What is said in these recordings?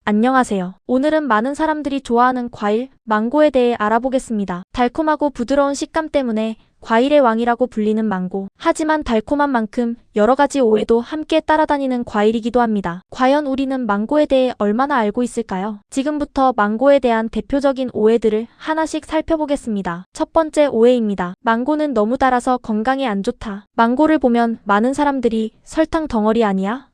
안녕하세요. 오늘은 많은 사람들이 좋아하는 과일, 망고에 대해 알아보겠습니다. 달콤하고 부드러운 식감 때문에 과일의 왕이라고 불리는 망고. 하지만 달콤한 만큼 여러 가지 오해도 함께 따라다니는 과일이기도 합니다. 과연 우리는 망고에 대해 얼마나 알고 있을까요? 지금부터 망고에 대한 대표적인 오해들을 하나씩 살펴보겠습니다. 첫 번째 오해입니다. 망고는 너무 달아서 건강에 안 좋다. 망고를 보면 많은 사람들이 설탕 덩어리 아니야?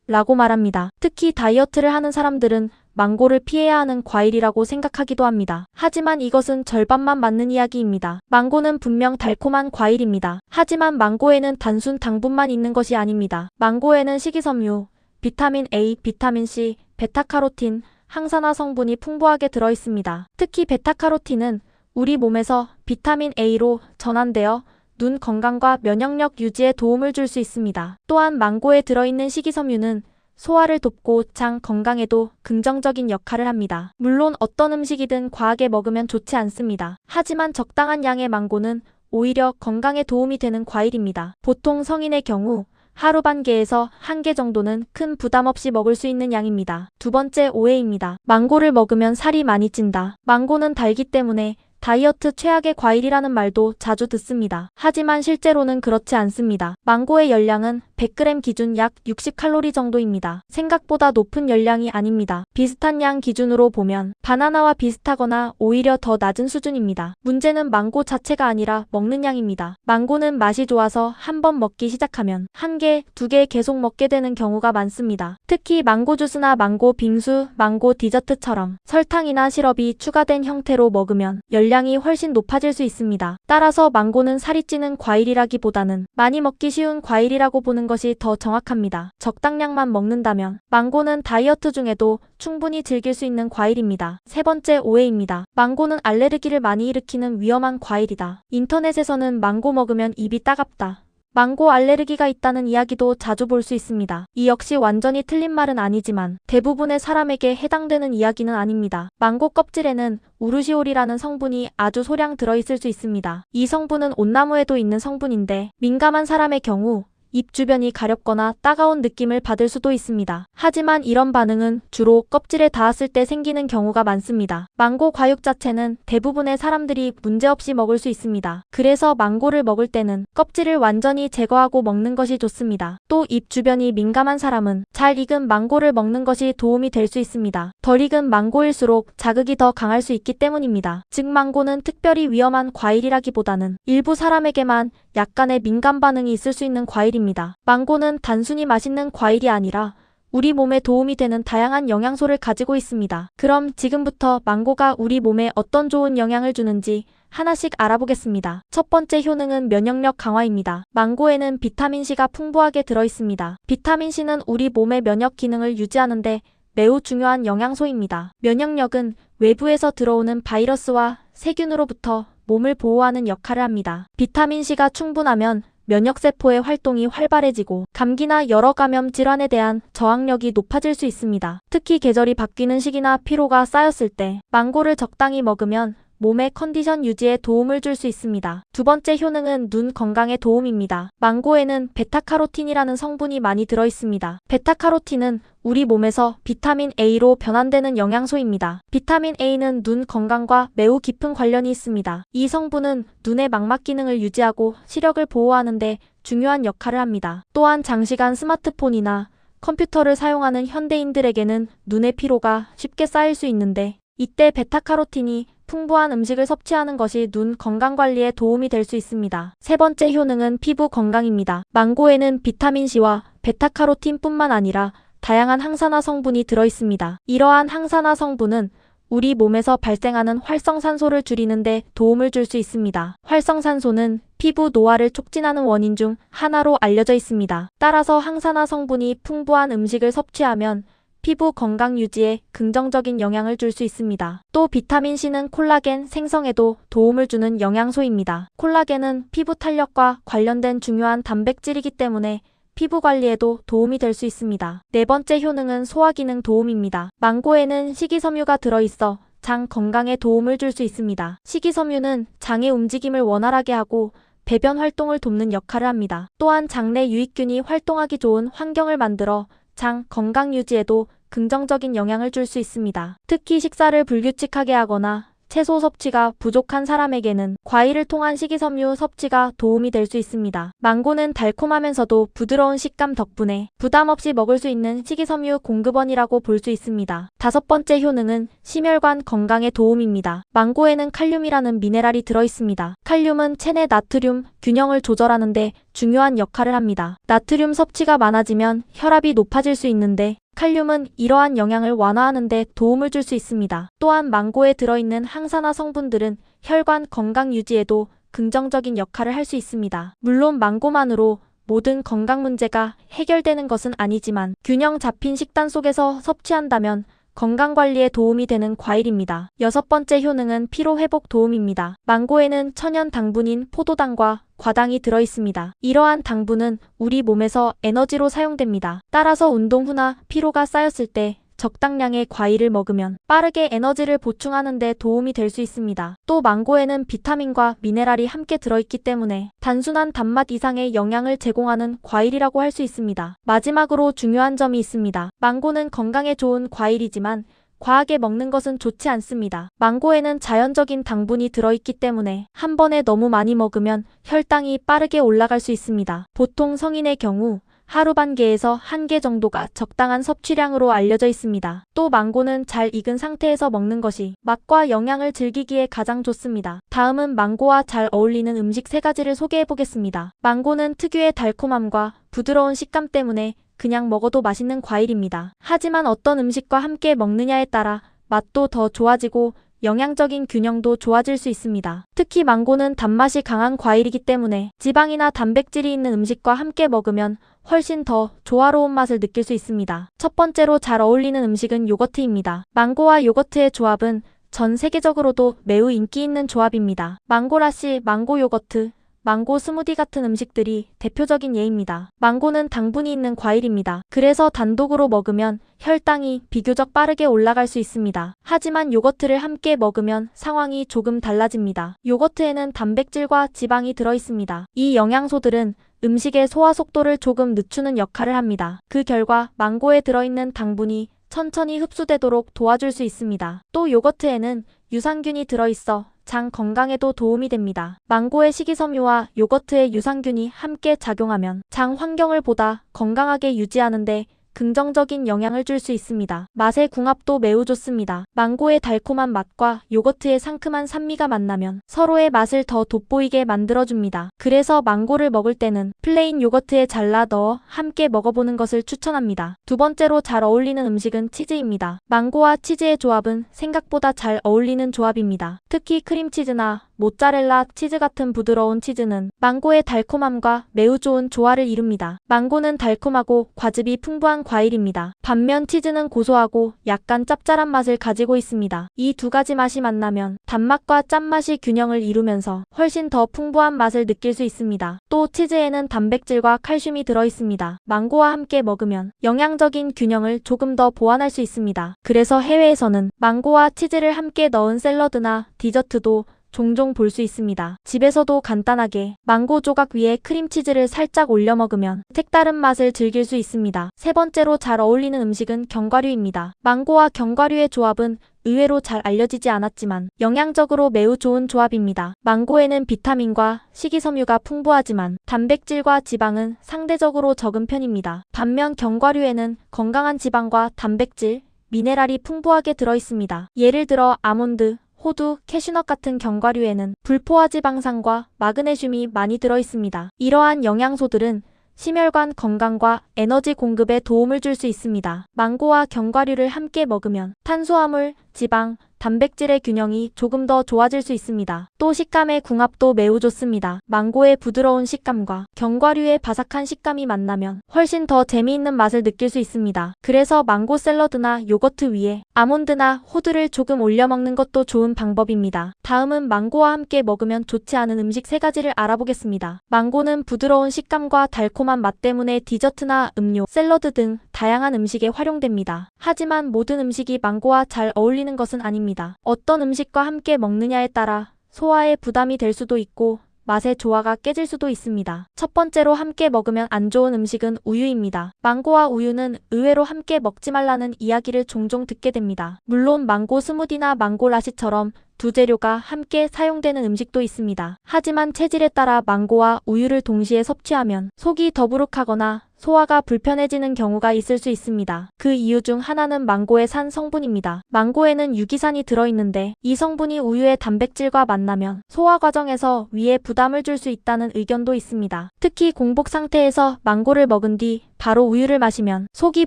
라고 말합니다. 특히 다이어트를 하는 사람들은 망고를 피해야 하는 과일이라고 생각하기도 합니다. 하지만 이것은 절반만 맞는 이야기입니다. 망고는 분명 달콤한 과일입니다. 하지만 망고에는 단순 당분만 있는 것이 아닙니다. 망고에는 식이섬유, 비타민 A, 비타민 C, 베타카로틴, 항산화 성분이 풍부하게 들어있습니다. 특히 베타카로틴은 우리 몸에서 비타민 A로 전환되어 눈 건강과 면역력 유지에 도움을 줄 수 있습니다. 또한 망고에 들어있는 식이섬유는 소화를 돕고 장 건강에도 긍정적인 역할을 합니다. 물론 어떤 음식이든 과하게 먹으면 좋지 않습니다. 하지만 적당한 양의 망고는 오히려 건강에 도움이 되는 과일입니다. 보통 성인의 경우 하루 반 개에서 한 개 정도는 큰 부담 없이 먹을 수 있는 양입니다. 두 번째 오해입니다. 망고를 먹으면 살이 많이 찐다. 망고는 달기 때문에 다이어트 최악의 과일이라는 말도 자주 듣습니다. 하지만 실제로는 그렇지 않습니다. 망고의 열량은 100g 기준 약 60칼로리 정도입니다. 생각보다 높은 열량이 아닙니다. 비슷한 양 기준으로 보면 바나나와 비슷하거나 오히려 더 낮은 수준입니다. 문제는 망고 자체가 아니라 먹는 양입니다. 망고는 맛이 좋아서 한 번 먹기 시작하면 한 개, 두 개 계속 먹게 되는 경우가 많습니다. 특히 망고 주스나 망고 빙수, 망고 디저트처럼 설탕이나 시럽이 추가된 형태로 먹으면 열량이 훨씬 높아질 수 있습니다. 따라서 망고는 살이 찌는 과일이라기보다는 많이 먹기 쉬운 과일이라고 보는 것이 더 정확합니다. 적당량만 먹는다면 망고는 다이어트 중에도 충분히 즐길 수 있는 과일입니다. 세 번째 오해입니다. 망고는 알레르기를 많이 일으키는 위험한 과일이다. 인터넷에서는 망고 먹으면 입이 따갑다. 망고 알레르기가 있다는 이야기도 자주 볼 수 있습니다. 이 역시 완전히 틀린 말은 아니지만 대부분의 사람에게 해당되는 이야기는 아닙니다. 망고 껍질에는 우르시올이라는 성분이 아주 소량 들어있을 수 있습니다. 이 성분은 온나무에도 있는 성분인데 민감한 사람의 경우 입 주변이 가렵거나 따가운 느낌을 받을 수도 있습니다. 하지만 이런 반응은 주로 껍질에 닿았을 때 생기는 경우가 많습니다. 망고 과육 자체는 대부분의 사람들이 문제없이 먹을 수 있습니다. 그래서 망고를 먹을 때는 껍질을 완전히 제거하고 먹는 것이 좋습니다. 또 입 주변이 민감한 사람은 잘 익은 망고를 먹는 것이 도움이 될 수 있습니다. 덜 익은 망고일수록 자극이 더 강할 수 있기 때문입니다. 즉 망고는 특별히 위험한 과일이라기보다는 일부 사람에게만 약간의 민감 반응이 있을 수 있는 과일입니다. 망고는 단순히 맛있는 과일이 아니라 우리 몸에 도움이 되는 다양한 영양소를 가지고 있습니다. 그럼 지금부터 망고가 우리 몸에 어떤 좋은 영향을 주는지 하나씩 알아보겠습니다. 첫 번째 효능은 면역력 강화입니다. 망고에는 비타민C가 풍부하게 들어있습니다. 비타민C는 우리 몸의 면역 기능을 유지하는데 매우 중요한 영양소입니다. 면역력은 외부에서 들어오는 바이러스와 세균으로부터 몸을 보호하는 역할을 합니다. 비타민C가 충분하면 면역세포의 활동이 활발해지고 감기나 여러 감염 질환에 대한 저항력이 높아질 수 있습니다. 특히 계절이 바뀌는 시기나 피로가 쌓였을 때 망고를 적당히 먹으면 몸의 컨디션 유지에 도움을 줄 수 있습니다. 두 번째 효능은 눈 건강에 도움입니다. 망고에는 베타카로틴이라는 성분이 많이 들어있습니다. 베타카로틴은 우리 몸에서 비타민 A로 변환되는 영양소입니다. 비타민 A는 눈 건강과 매우 깊은 관련이 있습니다. 이 성분은 눈의 망막 기능을 유지하고 시력을 보호하는 데 중요한 역할을 합니다. 또한 장시간 스마트폰이나 컴퓨터를 사용하는 현대인들에게는 눈의 피로가 쉽게 쌓일 수 있는데 이때 베타카로틴이 풍부한 음식을 섭취하는 것이 눈 건강관리에 도움이 될 수 있습니다. 세 번째 효능은 피부 건강입니다. 망고에는 비타민C와 베타카로틴뿐만 아니라 다양한 항산화 성분이 들어있습니다. 이러한 항산화 성분은 우리 몸에서 발생하는 활성산소를 줄이는 데 도움을 줄 수 있습니다. 활성산소는 피부 노화를 촉진하는 원인 중 하나로 알려져 있습니다. 따라서 항산화 성분이 풍부한 음식을 섭취하면 피부 건강 유지에 긍정적인 영향을 줄 수 있습니다. 또 비타민C는 콜라겐 생성에도 도움을 주는 영양소입니다. 콜라겐은 피부 탄력과 관련된 중요한 단백질이기 때문에 피부 관리에도 도움이 될 수 있습니다. 네 번째 효능은 소화기능 도움입니다. 망고에는 식이섬유가 들어있어 장 건강에 도움을 줄 수 있습니다. 식이섬유는 장의 움직임을 원활하게 하고 배변 활동을 돕는 역할을 합니다. 또한 장내 유익균이 활동하기 좋은 환경을 만들어 장 건강 유지에도 긍정적인 영향을 줄 수 있습니다. 특히 식사를 불규칙하게 하거나 채소 섭취가 부족한 사람에게는 과일을 통한 식이섬유 섭취가 도움이 될 수 있습니다. 망고는 달콤하면서도 부드러운 식감 덕분에 부담 없이 먹을 수 있는 식이섬유 공급원이라고 볼 수 있습니다. 다섯 번째 효능은 심혈관 건강에 도움입니다. 망고에는 칼륨이라는 미네랄이 들어있습니다. 칼륨은 체내 나트륨 균형을 조절하는 데 중요한 역할을 합니다. 나트륨 섭취가 많아지면 혈압이 높아질 수 있는데 칼륨은 이러한 영향을 완화하는 데 도움을 줄 수 있습니다. 또한 망고에 들어있는 항산화 성분들은 혈관 건강 유지에도 긍정적인 역할을 할 수 있습니다. 물론 망고만으로 모든 건강 문제가 해결되는 것은 아니지만 균형 잡힌 식단 속에서 섭취한다면 건강관리에 도움이 되는 과일입니다. 여섯 번째 효능은 피로회복 도움입니다. 망고에는 천연 당분인 포도당과 과당이 들어있습니다. 이러한 당분은 우리 몸에서 에너지로 사용됩니다. 따라서 운동 후나 피로가 쌓였을 때 적당량의 과일을 먹으면 빠르게 에너지를 보충하는 데 도움이 될 수 있습니다. 또 망고에는 비타민과 미네랄이 함께 들어있기 때문에 단순한 단맛 이상의 영양을 제공하는 과일이라고 할 수 있습니다. 마지막으로 중요한 점이 있습니다. 망고는 건강에 좋은 과일이지만 과하게 먹는 것은 좋지 않습니다. 망고에는 자연적인 당분이 들어있기 때문에 한 번에 너무 많이 먹으면 혈당이 빠르게 올라갈 수 있습니다. 보통 성인의 경우 하루 반 개에서 한 개 정도가 적당한 섭취량으로 알려져 있습니다. 또 망고는 잘 익은 상태에서 먹는 것이 맛과 영양을 즐기기에 가장 좋습니다. 다음은 망고와 잘 어울리는 음식 3가지를 소개해 보겠습니다. 망고는 특유의 달콤함과 부드러운 식감 때문에 그냥 먹어도 맛있는 과일입니다. 하지만 어떤 음식과 함께 먹느냐에 따라 맛도 더 좋아지고 영양적인 균형도 좋아질 수 있습니다. 특히 망고는 단맛이 강한 과일이기 때문에 지방이나 단백질이 있는 음식과 함께 먹으면 훨씬 더 조화로운 맛을 느낄 수 있습니다. 첫 번째로 잘 어울리는 음식은 요거트입니다. 망고와 요거트의 조합은 전 세계적으로도 매우 인기 있는 조합입니다. 망고라시, 망고 요거트, 망고 스무디 같은 음식들이 대표적인 예입니다. 망고는 당분이 있는 과일입니다. 그래서 단독으로 먹으면 혈당이 비교적 빠르게 올라갈 수 있습니다. 하지만 요거트를 함께 먹으면 상황이 조금 달라집니다. 요거트에는 단백질과 지방이 들어있습니다. 이 영양소들은 음식의 소화 속도를 조금 늦추는 역할을 합니다. 그 결과 망고에 들어있는 당분이 천천히 흡수되도록 도와줄 수 있습니다. 또 요거트에는 유산균이 들어있어 장 건강에도 도움이 됩니다. 망고의 식이섬유와 요거트의 유산균이 함께 작용하면 장 환경을 보다 건강하게 유지하는데 긍정적인 영향을 줄 수 있습니다. 맛의 궁합도 매우 좋습니다. 망고의 달콤한 맛과 요거트의 상큼한 산미가 만나면 서로의 맛을 더 돋보이게 만들어줍니다. 그래서 망고를 먹을 때는 플레인 요거트에 잘라 넣어 함께 먹어보는 것을 추천합니다. 두 번째로 잘 어울리는 음식은 치즈입니다. 망고와 치즈의 조합은 생각보다 잘 어울리는 조합입니다. 특히 크림치즈나 모짜렐라 치즈 같은 부드러운 치즈는 망고의 달콤함과 매우 좋은 조화를 이룹니다. 망고는 달콤하고 과즙이 풍부한 과일입니다. 반면 치즈는 고소하고 약간 짭짤한 맛을 가지고 있습니다. 이 두 가지 맛이 만나면 단맛과 짠맛이 균형을 이루면서 훨씬 더 풍부한 맛을 느낄 수 있습니다. 또 치즈에는 단백질과 칼슘이 들어있습니다. 망고와 함께 먹으면 영양적인 균형을 조금 더 보완할 수 있습니다. 그래서 해외에서는 망고와 치즈를 함께 넣은 샐러드나 디저트도 종종 볼 수 있습니다. 집에서도 간단하게 망고 조각 위에 크림치즈를 살짝 올려 먹으면 색다른 맛을 즐길 수 있습니다. 세 번째로 잘 어울리는 음식은 견과류입니다. 망고와 견과류의 조합은 의외로 잘 알려지지 않았지만 영양적으로 매우 좋은 조합입니다. 망고에는 비타민과 식이섬유가 풍부하지만 단백질과 지방은 상대적으로 적은 편입니다. 반면 견과류에는 건강한 지방과 단백질, 미네랄이 풍부하게 들어있습니다. 예를 들어 아몬드, 호두, 캐슈넛 같은 견과류에는 불포화 지방산과 마그네슘이 많이 들어있습니다. 이러한 영양소들은 심혈관 건강과 에너지 공급에 도움을 줄 수 있습니다. 망고와 견과류를 함께 먹으면 탄수화물, 지방, 단백질의 균형이 조금 더 좋아질 수 있습니다. 또 식감의 궁합도 매우 좋습니다. 망고의 부드러운 식감과 견과류의 바삭한 식감이 만나면 훨씬 더 재미있는 맛을 느낄 수 있습니다. 그래서 망고 샐러드나 요거트 위에 아몬드나 호두를 조금 올려 먹는 것도 좋은 방법입니다. 다음은 망고와 함께 먹으면 좋지 않은 음식 3가지를 알아보겠습니다. 망고는 부드러운 식감과 달콤한 맛 때문에 디저트나 음료, 샐러드 등 다양한 음식에 활용됩니다. 하지만 모든 음식이 망고와 잘 어울리는 것은 아닙니다. 어떤 음식과 함께 먹느냐에 따라 소화에 부담이 될 수도 있고 맛의 조화가 깨질 수도 있습니다. 첫 번째로 함께 먹으면 안 좋은 음식은 우유입니다. 망고와 우유는 의외로 함께 먹지 말라는 이야기를 종종 듣게 됩니다. 물론 망고 스무디나 망고 라시처럼 두 재료가 함께 사용되는 음식도 있습니다. 하지만 체질에 따라 망고와 우유를 동시에 섭취하면 속이 더부룩하거나 소화가 불편해지는 경우가 있을 수 있습니다. 그 이유 중 하나는 망고의 산 성분입니다. 망고에는 유기산이 들어있는데 이 성분이 우유의 단백질과 만나면 소화 과정에서 위에 부담을 줄 수 있다는 의견도 있습니다. 특히 공복 상태에서 망고를 먹은 뒤 바로 우유를 마시면 속이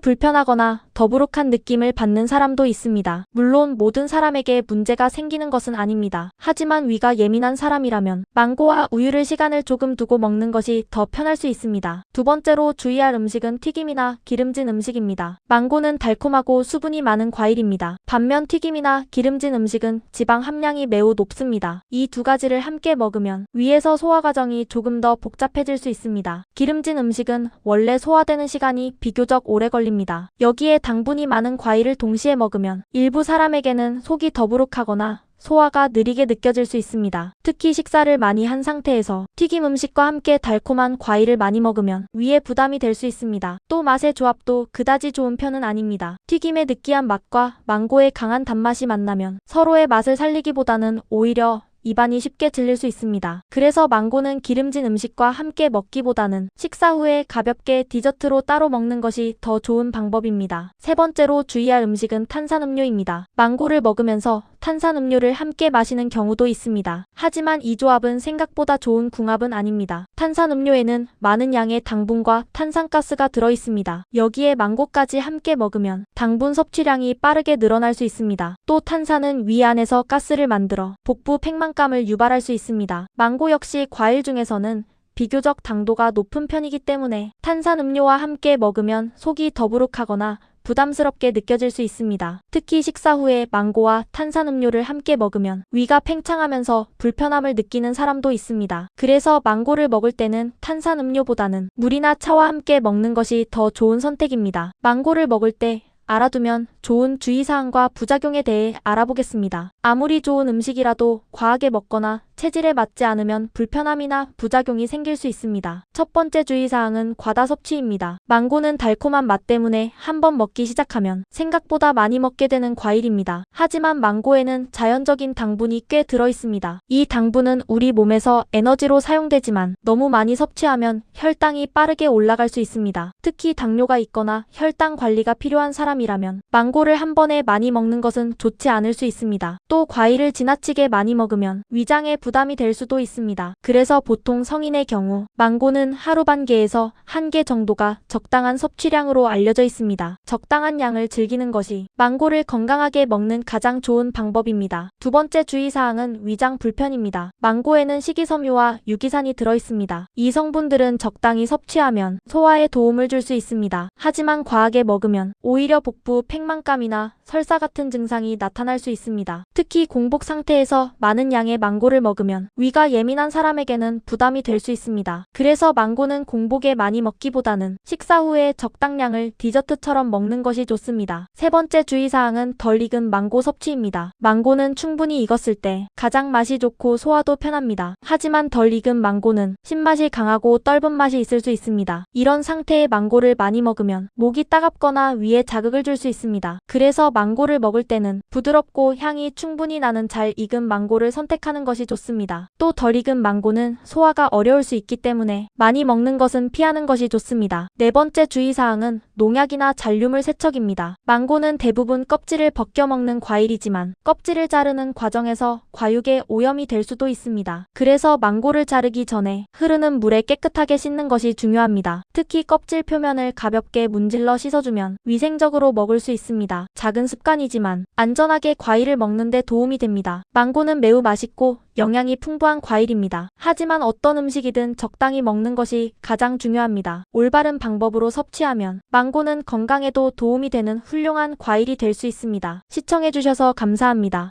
불편하거나 더부룩한 느낌을 받는 사람도 있습니다. 물론 모든 사람에게 문제가 생기는 것은 아닙니다. 하지만 위가 예민한 사람이라면 망고와 우유를 시간을 조금 두고 먹는 것이 더 편할 수 있습니다. 두 번째로 주의할 음식은 튀김이나 기름진 음식입니다. 망고는 달콤하고 수분이 많은 과일입니다. 반면 튀김이나 기름진 음식은 지방 함량이 매우 높습니다. 이 두 가지를 함께 먹으면 위에서 소화 과정이 조금 더 복잡해질 수 있습니다. 기름진 음식은 원래 소화되는 시간이 비교적 오래 걸립니다. 여기에 당분이 많은 과일을 동시에 먹으면 일부 사람에게는 속이 더부룩하거나 소화가 느리게 느껴질 수 있습니다. 특히 식사를 많이 한 상태에서 튀김 음식과 함께 달콤한 과일을 많이 먹으면 위에 부담이 될 수 있습니다. 또 맛의 조합도 그다지 좋은 편은 아닙니다. 튀김의 느끼한 맛과 망고의 강한 단맛이 만나면 서로의 맛을 살리기보다는 오히려 입안이 쉽게 질릴 수 있습니다. 그래서 망고는 기름진 음식과 함께 먹기보다는 식사 후에 가볍게 디저트로 따로 먹는 것이 더 좋은 방법입니다. 세 번째로 주의할 음식은 탄산음료입니다. 망고를 먹으면서 탄산음료를 함께 마시는 경우도 있습니다. 하지만 이 조합은 생각보다 좋은 궁합은 아닙니다. 탄산음료에는 많은 양의 당분과 탄산가스가 들어있습니다. 여기에 망고까지 함께 먹으면 당분 섭취량이 빠르게 늘어날 수 있습니다. 또 탄산은 위 안에서 가스를 만들어 복부 팽만감을 유발할 수 있습니다. 망고 역시 과일 중에서는 비교적 당도가 높은 편이기 때문에 탄산음료와 함께 먹으면 속이 더부룩하거나 부담스럽게 느껴질 수 있습니다. 특히 식사 후에 망고와 탄산음료를 함께 먹으면 위가 팽창하면서 불편함을 느끼는 사람도 있습니다. 그래서 망고를 먹을 때는 탄산음료보다는 물이나 차와 함께 먹는 것이 더 좋은 선택입니다. 망고를 먹을 때 알아두면 좋은 주의사항과 부작용에 대해 알아보겠습니다. 아무리 좋은 음식이라도 과하게 먹거나 체질에 맞지 않으면 불편함이나 부작용이 생길 수 있습니다. 첫 번째 주의사항은 과다 섭취입니다. 망고는 달콤한 맛 때문에 한번 먹기 시작하면 생각보다 많이 먹게 되는 과일입니다. 하지만 망고에는 자연적인 당분이 꽤 들어있습니다. 이 당분은 우리 몸에서 에너지로 사용되지만 너무 많이 섭취하면 혈당이 빠르게 올라갈 수 있습니다. 특히 당뇨가 있거나 혈당 관리가 필요한 사람이라면 망고를 한 번에 많이 먹는 것은 좋지 않을 수 있습니다. 또 과일을 지나치게 많이 먹으면 위장에 부담이 될 수도 있습니다. 그래서 보통 성인의 경우 망고는 하루 반 개에서 한 개 정도가 적당한 섭취량으로 알려져 있습니다. 적당한 양을 즐기는 것이 망고를 건강하게 먹는 가장 좋은 방법입니다. 두 번째 주의사항은 위장 불편입니다. 망고에는 식이섬유와 유기산이 들어있습니다. 이 성분들은 적당히 섭취하면 소화에 도움을 줄 수 있습니다. 하지만 과하게 먹으면 오히려 복부 팽만감이나 설사 같은 증상이 나타날 수 있습니다. 특히 공복 상태에서 많은 양의 망고를 먹으면 위가 예민한 사람에게는 부담이 될 수 있습니다. 그래서 망고는 공복에 많이 먹기보다는 식사 후에 적당량을 디저트처럼 먹는 것이 좋습니다. 세 번째 주의사항은 덜 익은 망고 섭취입니다. 망고는 충분히 익었을 때 가장 맛이 좋고 소화도 편합니다. 하지만 덜 익은 망고는 신맛이 강하고 떫은 맛이 있을 수 있습니다. 이런 상태의 망고를 많이 먹으면 목이 따갑거나 위에 자극을 줄 수 있습니다. 그래서 망고를 먹을 때는 부드럽고 향이 충분히 나는 잘 익은 망고를 선택하는 것이 좋습니다. 또 덜 익은 망고는 소화가 어려울 수 있기 때문에 많이 먹는 것은 피하는 것이 좋습니다. 네 번째 주의사항은 농약이나 잔류물 세척입니다. 망고는 대부분 껍질을 벗겨 먹는 과일이지만 껍질을 자르는 과정에서 과육에 오염이 될 수도 있습니다. 그래서 망고를 자르기 전에 흐르는 물에 깨끗하게 씻는 것이 중요합니다. 특히 껍질 표면을 가볍게 문질러 씻어주면 위생적으로 먹을 수 있습니다. 작은 습관이지만 안전하게 과일을 먹는 데 도움이 됩니다. 망고는 매우 맛있고 영양이 풍부한 과일입니다. 하지만 어떤 음식이든 적당히 먹는 것이 가장 중요합니다. 올바른 방법으로 섭취하면 망고는 건강에도 도움이 되는 훌륭한 과일이 될 수 있습니다. 시청해주셔서 감사합니다.